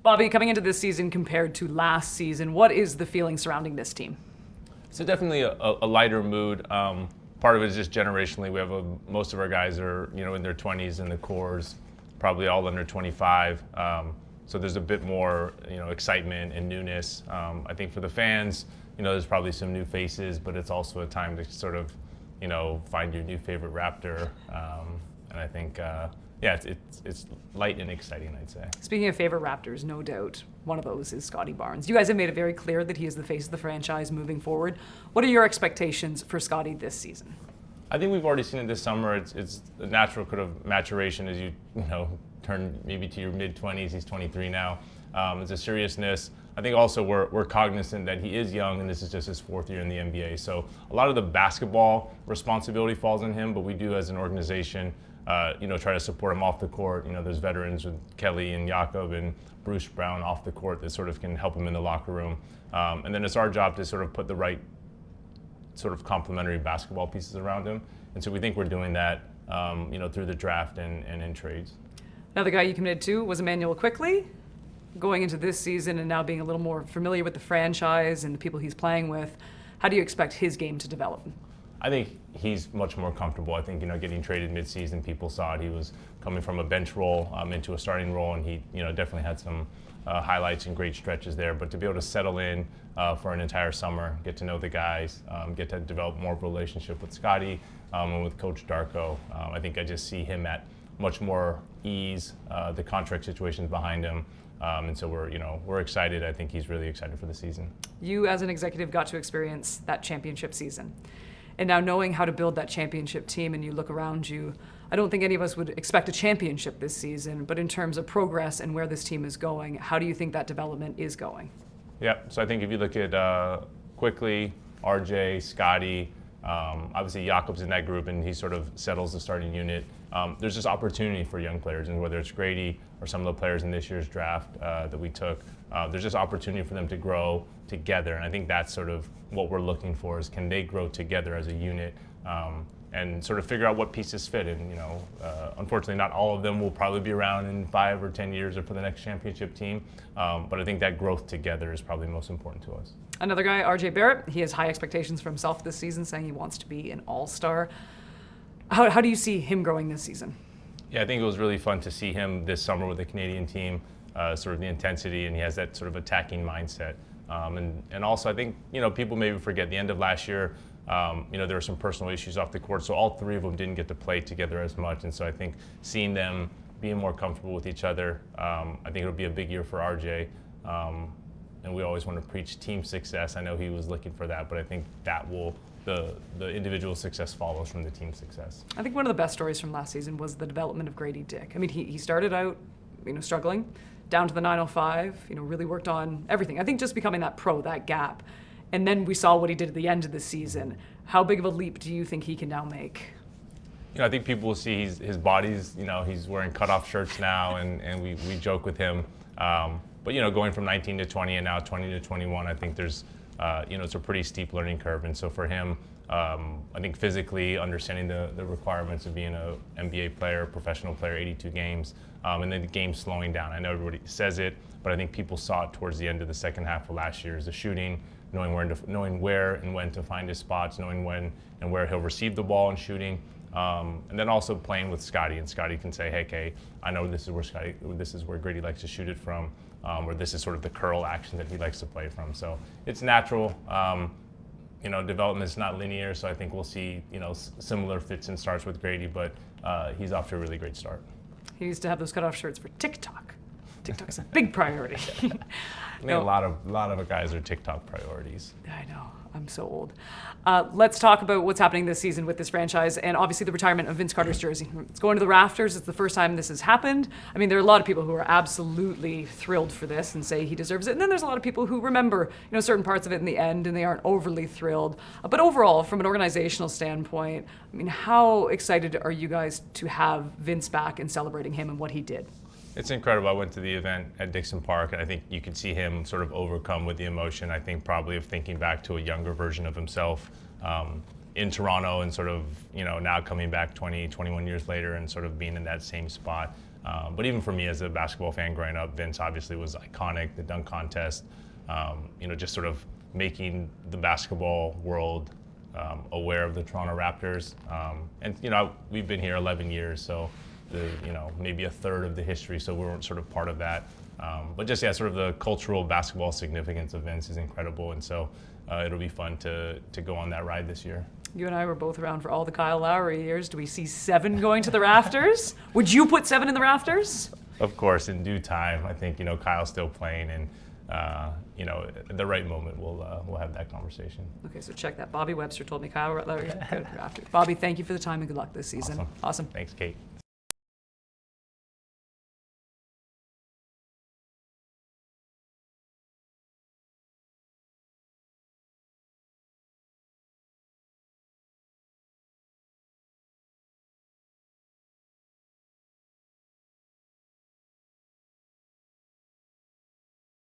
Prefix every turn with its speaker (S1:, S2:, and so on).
S1: Bobby, coming into this season compared to last season, what is the feeling surrounding this team?
S2: So definitely a lighter mood. Part of it is just generationally. We have most of our guys are in their 20s and the cores, probably all under 25. So there's a bit more excitement and newness. I think for the fans, there's probably some new faces, but it's also a time to sort of find your new favorite Raptor. And I think it's light and exciting, I'd say.
S1: Speaking of favorite Raptors, no doubt one of those is Scotty Barnes. You guys have made it very clear that he is the face of the franchise moving forward. What are your expectations for Scotty this season?
S2: I think we've already seen it this summer. It's a natural kind of maturation as you turn maybe to your mid-20s. He's 23 now. It's a seriousness. I think also we're cognizant that he is young and this is just his 4th year in the NBA. So a lot of the basketball responsibility falls on him, but we do as an organization try to support him off the court. There's veterans with Kelly and Jakob and Bruce Brown off the court that sort of can help him in the locker room. And then it's our job to sort of put the right sort of complementary basketball pieces around him. And so we think we're doing that, through the draft and in trades.
S1: Another guy you committed to was Emanuel Quickley. Going into this season and now being a little more familiar with the franchise and the people he's playing with, how do you expect his game to develop?
S2: I think he's much more comfortable. I think, getting traded mid-season, people saw it. He was coming from a bench role into a starting role, and he, definitely had some highlights and great stretches there. But to be able to settle in for an entire summer, get to know the guys, get to develop more of a relationship with Scotty and with Coach Darko, I think I just see him at much more ease. The contract situation's behind him. And so we're excited. I think he's really excited for the season.
S1: You, as an executive, got to experience that championship season. And now knowing how to build that championship team, and you look around you, I don't think any of us would expect a championship this season, but in terms of progress and where this team is going, how do you think that development is going?
S2: Yeah, so I think if you look at Quickley, RJ, Scotty, obviously Jakob's in that group and he sort of settles the starting unit. There's just opportunity for young players, and whether it's Grady or some of the players in this year's draft that we took, there's just opportunity for them to grow together. And I think that's sort of what we're looking for, is can they grow together as a unit and sort of figure out what pieces fit. And unfortunately not all of them will probably be around in 5 or 10 years or for the next championship team. But I think that growth together is probably most important to us.
S1: Another guy, Barrett, he has high expectations for himself this season, saying he wants to be an all-star. How do you see him growing this season?
S2: Yeah, I think it was really fun to see him this summer with the Canadian team, sort of the intensity, and he has that sort of attacking mindset. And also I think, people maybe forget the end of last year, there were some personal issues off the court, so all 3 of them didn't get to play together as much. And so I think seeing them being more comfortable with each other, I think it'll be a big year for RJ. And we always want to preach team success. I know he was looking for that, but I think that will, the individual success follows from the team success.
S1: I think one of the best stories from last season was the development of Grady Dick. I mean, he started out, struggling, down to the 905, really worked on everything. I think just becoming that pro, that gap. And then we saw what he did at the end of the season. How big of a leap do you think he can now make?
S2: I think people will see his body's, he's wearing cutoff shirts now, and we joke with him. But going from 19 to 20 and now 20 to 21, I think there's, it's a pretty steep learning curve. And so for him, I think physically understanding the requirements of being an NBA player, professional player, 82 games, and then the game slowing down. I know everybody says it, but I think people saw it towards the end of the second half of last year, is the shooting, knowing where and when to find his spots, knowing when and where he'll receive the ball and shooting. And then also playing with Scotty, and Scotty can say, hey, Kay, I know this is where Grady likes to shoot it from, or this is sort of the curl action that he likes to play from. So it's natural. Development is not linear, so I think we'll see, similar fits and starts with Grady, but he's off to a really great start.
S1: He needs to have those cutoff shirts for TikTok. TikTok's a big priority.
S2: I think a lot of guys are TikTok priorities.
S1: I know. I'm so old. Let's talk about what's happening this season with this franchise, and obviously the retirement of Vince Carter's jersey. It's going to the rafters. It's the first time this has happened. I mean, there are a lot of people who are absolutely thrilled for this and say he deserves it. And then there's a lot of people who remember, certain parts of it in the end, and they aren't overly thrilled. But overall, from an organizational standpoint, I mean, how excited are you guys to have Vince back and celebrating him and what he did?
S2: It's incredible. I went to the event at Dixon Park, and I think you could see him sort of overcome with the emotion, I think probably of thinking back to a younger version of himself in Toronto, and sort of, now coming back 20, 21 years later and sort of being in that same spot. But even for me as a basketball fan growing up, Vince obviously was iconic, the dunk contest, just sort of making the basketball world aware of the Toronto Raptors. And we've been here 11 years, so maybe a third of the history, so we weren't sort of part of that. But just, sort of the cultural basketball significance of Vince is incredible, and so it'll be fun to go on that ride this year.
S1: You and I were both around for all the Kyle Lowry years. Do we see 7 going to the Rafters? Would you put 7 in the Rafters?
S2: Of course, in due time. I think Kyle's still playing, and at the right moment we'll have that conversation.
S1: Okay, so check that. Bobby Webster told me Kyle Lowry. Bobby, thank you for the time and good luck this season.
S2: Awesome.
S1: Awesome.
S2: Thanks, Kate.